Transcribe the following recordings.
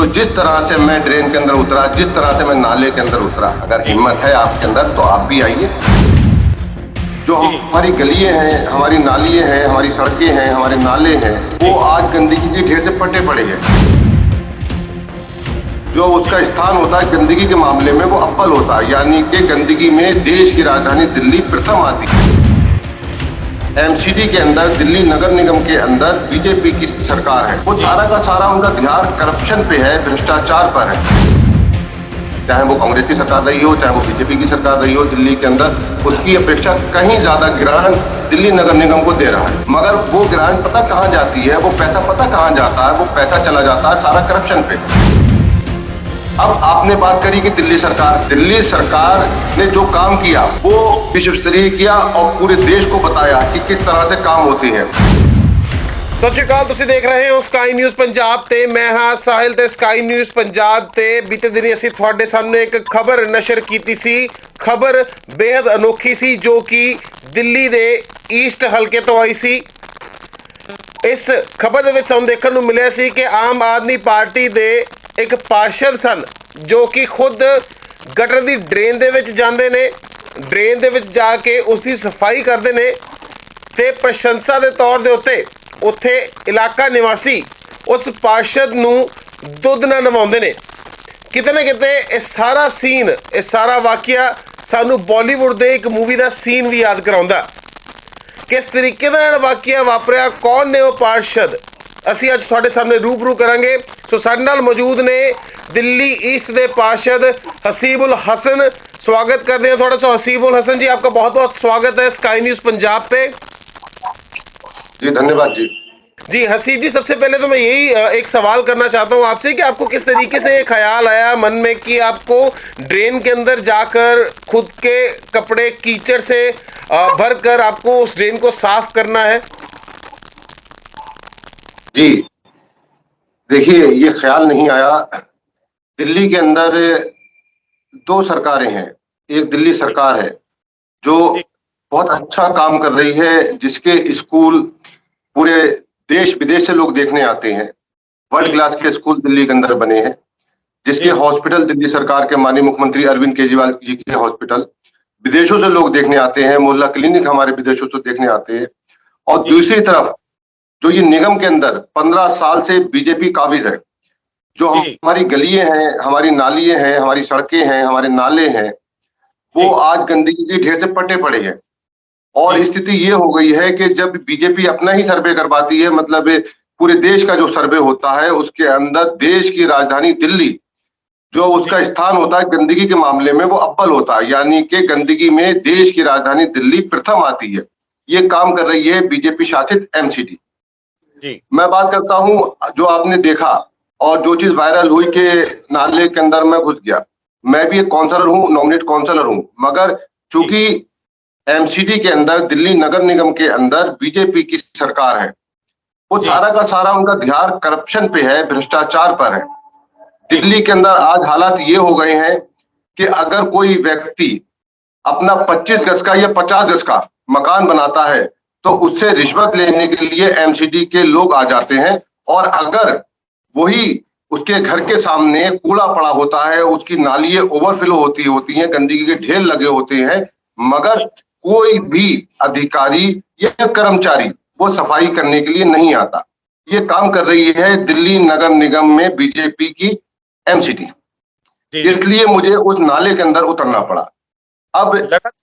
तो जिस तरह से मैं ड्रेन के अंदर उतरा, जिस तरह से मैं नाले के अंदर उतरा, अगर हिम्मत है आपके अंदर तो आप भी आइए। जो हमारी गलियां हैं, हमारी नालियां हैं, हमारी सड़कें हैं, हमारे नाले हैं, वो आज गंदगी के ढेर से पटे पड़े हैं। जो उसका स्थान होता है गंदगी के मामले में वो अव्वल होता है, यानी कि गंदगी में देश की राजधानी दिल्ली प्रथम आती है। एमसीडी के अंदर, दिल्ली नगर निगम के अंदर बीजेपी की सरकार है। वो सारा का सारा उनका ध्यान करप्शन पे है, भ्रष्टाचार पर है। चाहे वो कांग्रेस की सरकार रही हो, चाहे वो बीजेपी की सरकार रही हो, दिल्ली के अंदर उसकी अपेक्षा कहीं ज्यादा ग्रांट दिल्ली नगर निगम को दे रहा है। मगर वो ग्रांट पता कहाँ जाती है, वो पैसा पता कहाँ जाता है, वो पैसा चला जाता है सारा करप्शन पे। अब आपने बात करी कि दिल्ली सरकार ने जो काम किया वो विश्व स्तरीय किया और पूरे देश को बताया कि किस तरह से काम होते हैं। ਸਤਿ ਸ਼੍ਰੀ ਅਕਾਲ, ਤੁਸੀਂ ਦੇਖ ਰਹੇ ਹੋ ਸਕਾਈ ਨਿਊਜ਼ ਪੰਜਾਬ ਤੇ ਮੈਂ ਹਾਂ ਸਾਹਿਲ ਤੇ ਸਕਾਈ ਨਿਊਜ਼ ਪੰਜਾਬ ਤੇ ਬੀਤੇ ਦਿਨੀ ਅਸੀਂ ਤੁਹਾਡੇ ਸਾਹਮਣੇ ਇੱਕ ਖਬਰ ਨਸ਼ਰ ਕੀਤੀ ਸੀ। ਖਬਰ ਬੇहद ਅਨੋਖੀ ਸੀ ਜੋ ਕਿ ਦਿੱਲੀ ਦੇ ਈਸਟ ਹਲਕੇ ਤੋਂ ਆਈ ਸੀ। ਇਸ ਖਬਰ ਦੇ ਵਿੱਚ ਸਾਨੂੰ ਦੇਖਣ ਨੂੰ ਮਿਲਿਆ ਸੀ ਕਿ ਆਮ ਆਦਮੀ ਪਾਰਟੀ ਦੇ ਇੱਕ ਪਾਰਸ਼ਦ ਸਨ ਜੋ ਕਿ ਖੁਦ ਗਟਰ ਦੀ ਡਰੇਨ ਦੇ ਵਿੱਚ ਜਾਂਦੇ ਨੇ, ਡਰੇਨ ਦੇ ਵਿੱਚ ਜਾ ਕੇ ਉਸ ਦੀ ਸਫਾਈ ਕਰਦੇ ਨੇ ਤੇ ਪ੍ਰਸ਼ੰਸਾ ਦੇ ਤੌਰ ਦੇ ਉੱਤੇ ਉੱਥੇ ਇਲਾਕਾ ਨਿਵਾਸੀ ਉਸ ਪਾਰਸ਼ਦ ਨੂੰ ਦੁੱਧ ਨਾਲ ਨਵਾਉਂਦੇ ਨੇ। ਕਿਤੇ ਨਾ ਕਿਤੇ ਇਹ ਸਾਰਾ ਸੀਨ, ਇਹ ਸਾਰਾ ਵਾਕਿਆ ਸਾਨੂੰ ਬਾਲੀਵੁੱਡ ਦੇ ਇੱਕ ਮੂਵੀ ਦਾ ਸੀਨ ਵੀ ਯਾਦ ਕਰਾਉਂਦਾ। ਕਿਸ ਤਰੀਕੇ ਦੇ ਨਾਲ ਵਾਕਿਆ ਵਾਪਰਿਆ, ਕੌਣ ਨੇ ਉਹ ਪਾਰਸ਼ਦ, ਅਸੀਂ ਅੱਜ ਤੁਹਾਡੇ ਸਾਹਮਣੇ ਰੂਬਰੂ ਕਰਾਂਗੇ। ਸੋ ਸਾਡੇ ਨਾਲ ਮੌਜੂਦ ਨੇ ਦਿੱਲੀ ईस्ट ਦੇ पार्षद हसीबुल हसन। स्वागत करते हैं थोड़ा सा हसीबुल हसन जी, आपका बहुत बहुत स्वागत है स्काई न्यूज़ पंजाब पे। जी धन्यवाद जी। जी हसीब जी, सबसे पहले तो मैं यही एक सवाल करना चाहता हूँ आपसे कि आपको किस तरीके से ख्याल आया मन में कि आपको ड्रेन के अंदर जाकर खुद के कपड़े कीचड़ से भर कर आपको उस ड्रेन को साफ करना है? जी देखिए, ये ख्याल नहीं आया। दिल्ली के अंदर दो सरकारें हैं। एक दिल्ली सरकार है जो बहुत अच्छा काम कर रही है, जिसके स्कूल पूरे देश विदेश से लोग देखने आते हैं। वर्ल्ड क्लास के स्कूल दिल्ली के अंदर बने हैं, जिसके हॉस्पिटल दिल्ली सरकार के माननीय मुख्यमंत्री अरविंद केजरीवाल जी के हॉस्पिटल विदेशों से लोग देखने आते हैं। मोहल्ला क्लिनिक हमारे विदेशों से देखने आते हैं। और दूसरी तरफ जो ये निगम के अंदर 15 साल से बीजेपी काबिज है, जो हमारी गलियां हैं, हमारी नालियां हैं, हमारी सड़कें हैं, हमारे नाले हैं, वो आज गंदगी के ढेर से पटे पड़े हैं। और स्थिति ये हो गई है कि जब बीजेपी अपना ही सर्वे करवाती है, मतलब पूरे देश का जो सर्वे होता है उसके अंदर देश की राजधानी दिल्ली जो उसका स्थान होता है गंदगी के मामले में वो अव्वल होता है, यानी कि गंदगी में देश की राजधानी दिल्ली प्रथम आती है। ये काम कर रही है बीजेपी शासित एमसीडी। मैं बात करता हूं जो आपने देखा और जो चीज वायरल हुई कि नाले के अंदर मैं घुस गया। मैं भी एक काउंसलर हूं, नॉमिनेट काउंसलर हूं, मगर चूंकि एमसीडी के अंदर, दिल्ली नगर निगम के अंदर बीजेपी की सरकार है, वो सारा का सारा उनका ध्यान करप्शन पे है, भ्रष्टाचार पर है। दिल्ली के अंदर आज हालात ये हो गए हैं कि अगर कोई व्यक्ति अपना 25 गज का या 50 गज का मकान बनाता है तो उससे रिश्वत लेने के लिए एमसीडी के लोग आ जाते हैं। और अगर वही उसके घर के सामने कूड़ा पड़ा होता है, उसकी नालियां ओवरफ्लो होती हैं, गंदगी के ढेर लगे होते हैं, मगर कोई भी अधिकारी या कर्मचारी वो सफाई करने के लिए नहीं आता। ये काम कर रही है दिल्ली नगर निगम में बीजेपी की एमसीडी। इसलिए मुझे उस नाले के अंदर उतरना पड़ा। अब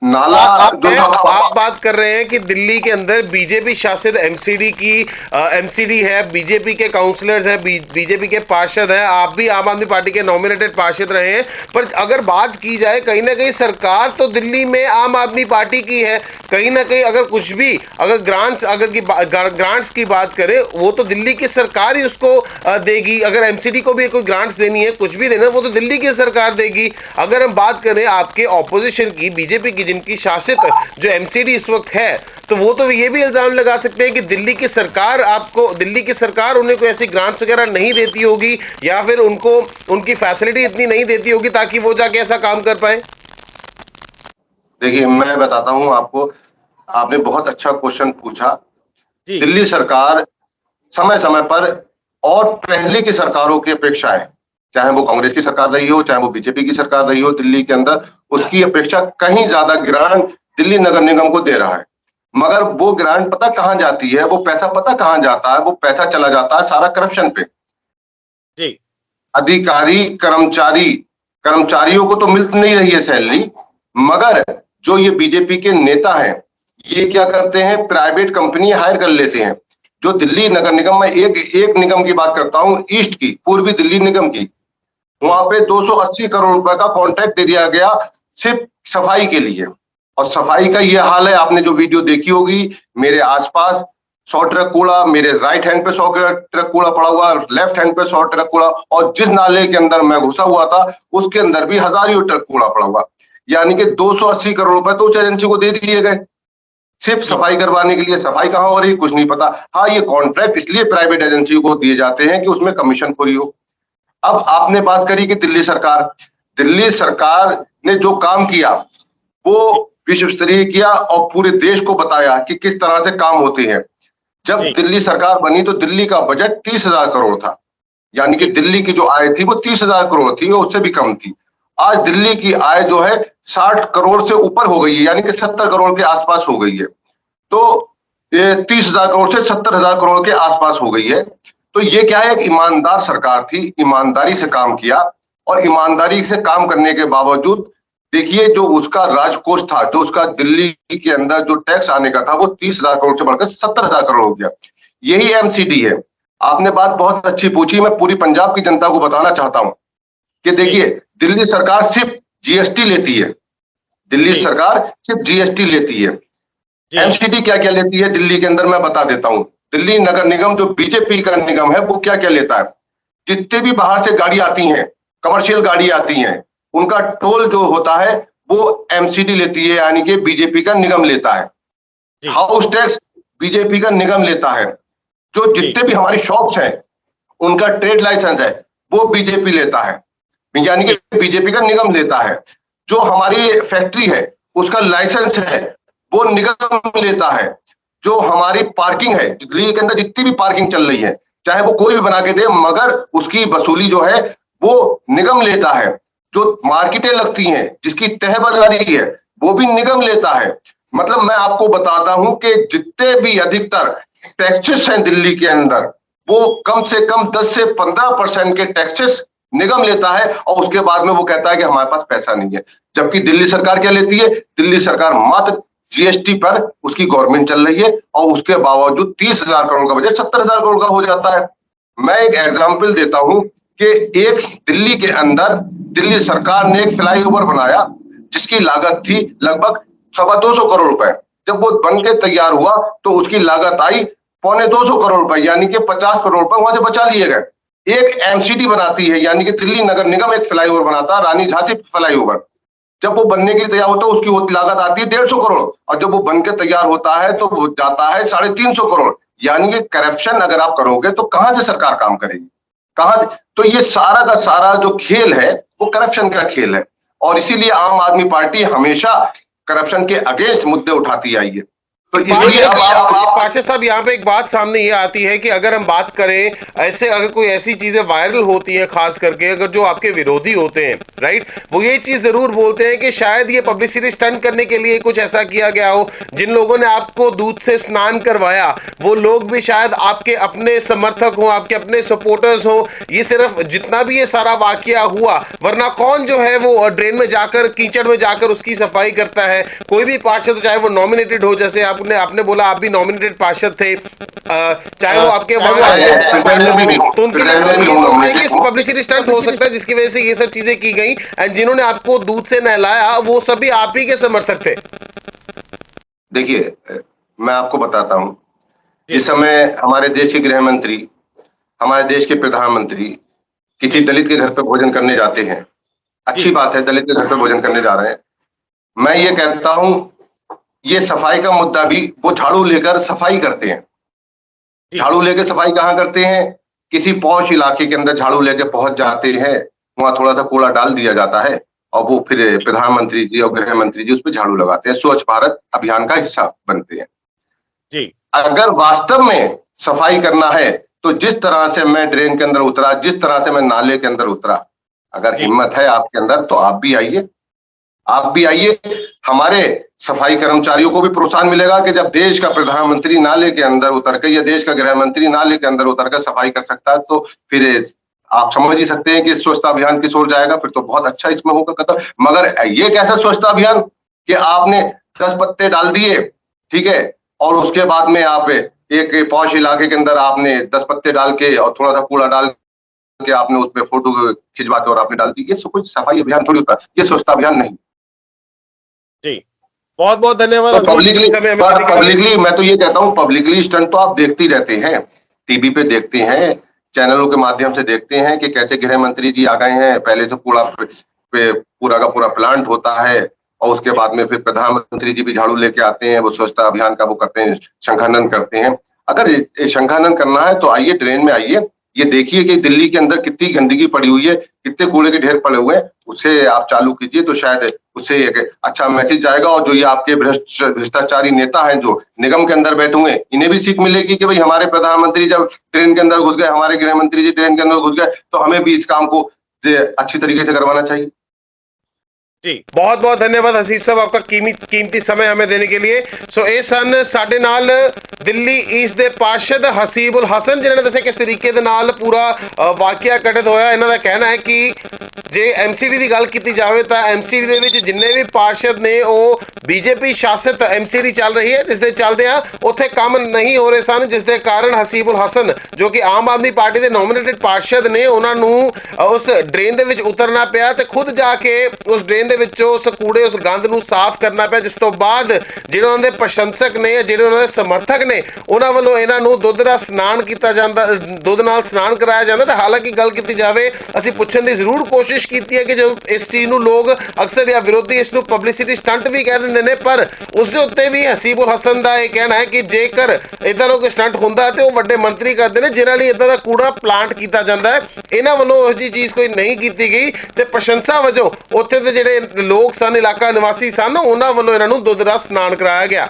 नाला आप बात कर रहे हैं कि दिल्ली के अंदर बीजेपी शासित एमसीडी है, बीजेपी के काउंसलर्स हैं, बीजेपी के पार्षद हैं, आप भी आम आदमी पार्टी के नॉमिनेटेड पार्षद रहे हैं, पर अगर बात की जाए कहीं ना कहीं सरकार तो दिल्ली में आम आदमी पार्टी की है। कहीं ना कहीं अगर कुछ भी, अगर ग्रांट्स की बात करें वो तो दिल्ली की सरकार ही उसको देगी। अगर एमसीडी को भी कोई ग्रांट्स देनी है, कुछ भी देना है, वो तो दिल्ली की सरकार देगी। अगर हम बात करें आपके ऑपोजिशन बीजेपी की, जिनकी शासित जो एमसीडी इस वक्त है, तो वो तो ये भी इल्जाम लगा सकते हैं कि दिल्ली की सरकार उन्हें कोई ऐसी ग्रांट्स वगैरह नहीं देती होगी या फिर उनको उनकी फैसिलिटी इतनी नहीं देती होगी ताकि वो जाके ऐसा काम कर पाए। देखिए मैं बताता हूं आपको, आपने बहुत अच्छा क्वेश्चन पूछा। दिल्ली सरकार समय समय पर और पहले की सरकारों की अपेक्षाएं चाहे वो कांग्रेस की सरकार रही हो, चाहे वो बीजेपी की सरकार रही हो दिल्ली के अंदर, उसकी अपेक्षा कहीं ज्यादा ग्रांट दिल्ली नगर निगम को दे रहा है। मगर वो ग्रांट पता कहां जाती है, वो पैसा पता कहां जाता है, वो पैसा चला जाता है सारा करप्शन पे। जी अधिकारी कर्मचारियों को तो मिल नहीं रही है सैलरी, मगर जो ये बीजेपी के नेता हैं, ये क्या करते हैं, प्राइवेट कंपनी हायर कर लेते हैं। जो दिल्ली नगर निगम में एक निगम की बात करता हूं, ईस्ट की, पूर्वी दिल्ली निगम की, वहां पे 280 करोड़ रुपए का कॉन्ट्रैक्ट दे दिया गया सिर्फ सफाई के लिए। और सफाई का ये हाल है, आपने जो वीडियो देखी होगी, मेरे आसपास 100 ट्रक कूड़ा, मेरे राइट हैंड पे 100 ट्रक कूड़ा पड़ा हुआ, लेफ्ट हैंड पे 100 ट्रक कूड़ा, और जिस नाले के अंदर मैं घुसा हुआ था उसके अंदर भी हजारों ट्रक कूड़ा पड़ा हुआ। यानी कि 280 करोड़ रुपए तो उस एजेंसी को दे दिए गए सिर्फ सफाई करवाने के लिए। सफाई कहां हो रही कुछ नहीं पता। हाँ, ये कॉन्ट्रैक्ट इसलिए प्राइवेट एजेंसी को दिए जाते हैं कि उसमें कमीशन खोरी हो। अब आपने बात करी कि दिल्ली सरकार ने जो काम किया वो विश्व स्तरीय किया और पूरे देश को बताया कि किस तरह से काम होते हैं। जब दिल्ली सरकार बनी तो दिल्ली का बजट 30,000 करोड़ था, यानी कि दिल्ली की जो आय थी वो 30,000 करोड़ थी और उससे भी कम थी। आज दिल्ली की आय जो है 60 करोड़ से ऊपर हो गई है, यानी कि 70 करोड़ के आसपास हो गई है। तो ये 30,000 करोड़ से 70,000 करोड़ के आसपास हो गई है। तो ये क्या है, एक ईमानदार सरकार थी, ईमानदारी से काम किया, और ईमानदारी से काम करने के बावजूद देखिए जो उसका राजकोष था, जो उसका दिल्ली के अंदर जो टैक्स आने का था वो 30,000 करोड़ से बढ़कर 70,000 करोड़ हो गया। यही एमसीडी है। आपने बात बहुत अच्छी पूछी, मैं पूरी पंजाब की जनता को बताना चाहता हूं कि देखिए दिल्ली सरकार सिर्फ जीएसटी लेती है, दिल्ली सरकार सिर्फ जीएसटी लेती है। एमसीडी क्या क्या लेती है दिल्ली के अंदर, मैं बता देता हूं। दिल्ली नगर निगम जो बीजेपी का निगम है वो क्या क्या लेता है, जितने भी बाहर से गाड़ी आती हैं, कमर्शियल गाड़ी आती हैं, उनका टोल जो होता है वो एमसीडी लेती है, यानी कि बीजेपी का निगम लेता है। हाउस टैक्स बीजेपी का निगम लेता है। जो जितने भी हमारी शॉप्स हैं उनका ट्रेड लाइसेंस है वो बीजेपी लेता है, यानी कि बीजेपी का निगम लेता है। जो हमारी फैक्ट्री है उसका लाइसेंस है वो निगम लेता है। जो हमारी पार्किंग है दिल्ली के अंदर, जितनी भी पार्किंग चल रही है, चाहे वो कोई भी बना के दे, मगर उसकी वसूली जो है वो निगम लेता है। जो मार्केटें लगती हैं जिसकी तह बाजारी है वो भी निगम लेता है। मतलब मैं आपको बताता हूं कि जितने भी अधिकतर टैक्सेस हैं दिल्ली के अंदर, वो कम से कम 10 से 15% के टैक्सेस निगम लेता है, और उसके बाद में वो कहता है कि हमारे पास पैसा नहीं है। जबकि दिल्ली सरकार क्या लेती है, दिल्ली सरकार मात्र जीएसटी पर उसकी गवर्नमेंट चल रही है, और उसके बावजूद 30,000 करोड़ का बजट 70,000 करोड़ का हो जाता है। मैं एक एग्जाम्पल देता हूं कि एक दिल्ली के अंदर दिल्ली सरकार ने एक फ्लाईओवर बनाया जिसकी लागत थी लगभग 225 करोड़ रुपए। जब वो बन के तैयार हुआ तो उसकी लागत आई 225 करोड़ रुपए, यानी कि 50 करोड़ रुपए वहां से बचा लिए गए। एक एमसीडी बनाती है, यानी कि दिल्ली नगर निगम एक फ्लाईओवर बनाता है, रानी झांसी फ्लाईओवर। जब वो बनने के लिए तैयार होता है उसकी लागत आती है 150 करोड़, और जब वो बन के तैयार होता है तो वो जाता है 350 करोड़। यानी कि करप्शन अगर आप करोगे तो कहां से सरकार काम करेगी, कहां? तो ये सारा का सारा जो खेल है वो करप्शन का खेल है, और इसीलिए आम आदमी पार्टी हमेशा करप्शन के अगेंस्ट मुद्दे उठाती आई है। तो इसलिए पार्षद साहब यहाँ पे एक बात सामने ये आती है कि अगर हम बात करें ऐसे, अगर कोई ऐसी चीजें वायरल होती हैं, खास करके अगर जो आपके विरोधी होते हैं, राइट, वो ये चीज जरूर बोलते हैं कि शायद ये पब्लिसिटी स्टंट करने के लिए कुछ ऐसा किया गया हो। जिन लोगों ने आपको दूध से स्नान करवाया वो लोग भी शायद आपके अपने समर्थक हो, आपके अपने सपोर्टर्स हो। ये सिर्फ जितना भी ये सारा वाकया हुआ, वरना कौन जो है वो ड्रेन में जाकर, कीचड़ में जाकर उसकी सफाई करता है? कोई भी पार्षद, चाहे वो नॉमिनेटेड हो, जैसे आपने बोला आप भी नॉमिनेटेड पार्षद थे, चाहे वो आपके तो उनके लिए पब्लिसिटी स्टंट हो सकता है जिसकी वजह से ये सब चीजें की गई। एंड जिन्होंने आपको दूध से नहलाया वो सभी आप ही के समर्थक थे। देखिए मैं आपको बताता हूं, इस समय हमारे देश के गृह मंत्री, हमारे देश के प्रधानमंत्री किसी दलित के घर पे भोजन करने जाते हैं। अच्छी बात है, दलित के घर पे भोजन करने जा रहे हैं। मैं ये कहता हूं ये सफाई का मुद्दा भी वो झाड़ू लेकर सफाई करते हैं। झाड़ू लेकर सफाई कहां करते हैं? किसी पॉश इलाके के अंदर झाड़ू लेकर पहुंच जाते हैं, वहां थोड़ा सा कूड़ा डाल दिया जाता है और वो फिर प्रधानमंत्री जी और गृह मंत्री जी उस पर झाड़ू लगाते हैं, स्वच्छ भारत अभियान का हिस्सा बनते हैं। जी अगर वास्तव में सफाई करना है तो जिस तरह से मैं ड्रेन के अंदर उतरा, जिस तरह से मैं नाले के अंदर उतरा, अगर हिम्मत है आपके अंदर तो आप भी आइए, आप भी आइए। हमारे सफाई कर्मचारियों को भी प्रोत्साहन मिलेगा कि जब देश का प्रधानमंत्री नाले के अंदर उतर के या देश का गृह मंत्री नाले के अंदर उतर कर सफाई कर सकता है, तो फिर आप समझ ही सकते हैं कि स्वच्छता अभियान किस ओर जाएगा। फिर तो बहुत अच्छा इसमें होगा कदम। मगर ये कैसा स्वच्छता अभियान कि आपने 10 पत्ते डाल दिए, ठीक है, और उसके बाद में आप एक पॉश इलाके के अंदर आपने 10 पत्ते डाल के और थोड़ा सा कूड़ा डाल के आपने उसमें फोटो खिंचवा के और आपने डाल दी। ये कुछ सफाई अभियान थोड़ी होता है, ये स्वच्छता अभियान नहीं। जी, बहुत बहुत धन्यवाद। तो पब्लिकली मैं तो ये कहता हूँ, पब्लिकली स्टंट तो आप देखते ही रहते हैं, टीवी पे देखते हैं, चैनलों के माध्यम से देखते हैं कि कैसे गृह मंत्री जी आ गए हैं, पहले से पूरा का पूरा प्लांट होता है और उसके बाद में फिर प्रधानमंत्री जी भी झाड़ू लेके आते हैं, वो स्वच्छता अभियान का वो करते हैं, शंखानंद करते हैं। अगर शंखानंद करना है तो आइए, ट्रेन में आइए, ये देखिए कि दिल्ली के अंदर कितनी गंदगी पड़ी हुई है, कितने कूड़े के ढेर पड़े हुए हैं, उसे आप चालू कीजिए तो शायद उससे एक अच्छा मैसेज जाएगा। और जो ये आपके भ्रष्टाचारी नेता हैं जो निगम के अंदर बैठे हुए हैं, इन्हें भी सीख मिलेगी कि भाई हमारे प्रधानमंत्री जब ट्रेन के अंदर घुस गए, हमारे गृह मंत्री जी ट्रेन के अंदर घुस गए, तो हमें भी इस काम को अच्छी तरीके से करवाना चाहिए। जी, बहुत बहुत धन्यवाद हसीब साहब, आपका कीमती समय हमें देने के लिए। सो ਇਹ ਸਨ ਸਾਡੇ ਨਾਲ ਦਿੱਲੀ ਈਸਟ ਦੇ ਪਾਰਸ਼ਦ ਹਸੀਬੁਲ ਹਸਨ, ਜਿਨ੍ਹਾਂ ਨੇ ਦੱਸਿਆ ਕਿਸ ਤਰੀਕੇ ਦੇ ਨਾਲ ਪੂਰਾ ਵਾਕਿਆ ਘਟਿਤ ਹੋਇਆ। ਇਹਨਾਂ ਦਾ ਕਹਿਣਾ ਹੈ ਕਿ ਜੇ ਐਮਸੀਡੀ ਦੀ ਗੱਲ ਕੀਤੀ ਜਾਵੇ ਤਾਂ ਐਮਸੀਡੀ ਦੇ ਵਿੱਚ ਜਿੰਨੇ ਵੀ ਪਾਰਸ਼ਦ ਨੇ ਉਹ ਬੀਜੇਪੀ ਸ਼ਾਸਿਤ ਐਮਸੀਡੀ ਚੱਲ ਰਹੀ ਹੈ, ਜਿਸ ਦੇ ਚੱਲਦਿਆਂ ਉੱਥੇ ਕੰਮ ਨਹੀਂ ਹੋ ਰਹੇ ਸਨ, ਜਿਸ ਦੇ ਕਾਰਨ ਹਸੀਬੁਲ ਹਸਨ ਜੋ ਕਿ ਆਮ ਆਦਮੀ ਪਾਰਟੀ ਦੇ ਨੋਮੀਨੇਟਡ ਪਾਰਸ਼ਦ ਨੇ, ਉਹਨਾਂ ਨੂੰ ਉਸ ਡਰੇਨ ਦੇ ਵਿੱਚ ਉਤਰਨਾ ਪਿਆ ਤੇ ਖੁਦ ਜਾ ਕੇ ਉਸ ਡਰੇਨ ਦੇ ਵਿੱਚੋਂ ਉਸ ਕੂੜੇ ਉਸ ਗੰਦ ਨੂੰ ਸਾਫ਼ ਕਰਨਾ ਪਿਆ, ਜਿਸ ਤੋਂ ਬਾਅਦ ਜਿਹੜੇ ਉਹਨਾਂ ਦੇ ਪ੍ਰਸ਼ੰਸਕ ਨੇ, ਜਿਹੜੇ ਉਹਨਾਂ ਦੇ ਸਮਰਥਕ ਨੇ, ਉਹਨਾਂ ਵੱਲੋਂ ਇਹਨਾਂ ਨੂੰ ਦੁੱਧ ਦਾ ਇਸ਼ਨਾਨ ਕੀਤਾ ਜਾਂਦਾ, ਦੁੱਧ ਨਾਲ ਇਸ਼ਨਾਨ ਕਰਾਇਆ ਜਾਂਦਾ। ਤੇ ਹਾਲਾਂਕਿ ਗੱਲ ਕੀਤੀ ਜਾਵੇ, ਅਸੀਂ ਪੁੱਛਣ ਦੀ ਜ਼ਰੂਰ ਕੋਸ਼ਿਸ਼ ਕੀਤੀ ਹੈ ਕਿ ਜੋ ਇਸ ਚੀਜ਼ ਨੂੰ ਲੋਕ ਅਕਸਰ ਜਾਂ ਵਿਰੋਧੀ ਇਸ ਨੂੰ ਪਬਲਿਸਿਟੀ ਸਟੰਟ ਵੀ ਕਹਿ ਦਿੰਦੇ ਨੇ, ਪਰ ਉਸ ਦੇ ਉੱਤੇ ਵੀ ਹਸੀਬੁਲ ਹਸਨ ਦਾ ਇਹ ਕਹਿਣਾ ਹੈ ਕਿ ਜੇਕਰ ਇੱਦਾਂ ਦਾ ਕੋਈ ਸਟੰਟ ਹੁੰਦਾ ਤੇ ਉਹ ਵੱਡੇ ਮੰਤਰੀ ਕਰਦੇ ਨੇ, ਜਿਨ੍ਹਾਂ ਲਈ ਇੱਦਾਂ ਦਾ ਕੂੜਾ ਪਲਾਂਟ ਕੀਤਾ ਜਾਂਦਾ ਹੈ। ਇਹਨਾਂ ਵੱਲੋਂ ਇਹੋ ਜਿਹੀ ਚੀਜ਼ ਕੋਈ ਨਹੀਂ ਕੀਤੀ ਗਈ ਤੇ ਪ੍ਰਸ਼ੰਸਾ ਵਜੋਂ ਉੱਥੇ ਦੇ ਜਿਹੜੇ ਲੋਕ ਸਨ, ਇਲਾਕਾ ਨਿਵਾਸੀ ਸਨ, ਉਹਨਾਂ ਵੱਲੋਂ ਇਹਨਾਂ ਨੂੰ ਦੁੱਧ ਦਾ ਇਸ਼ਨਾਨ ਕਰਾਇਆ ਗਿਆ।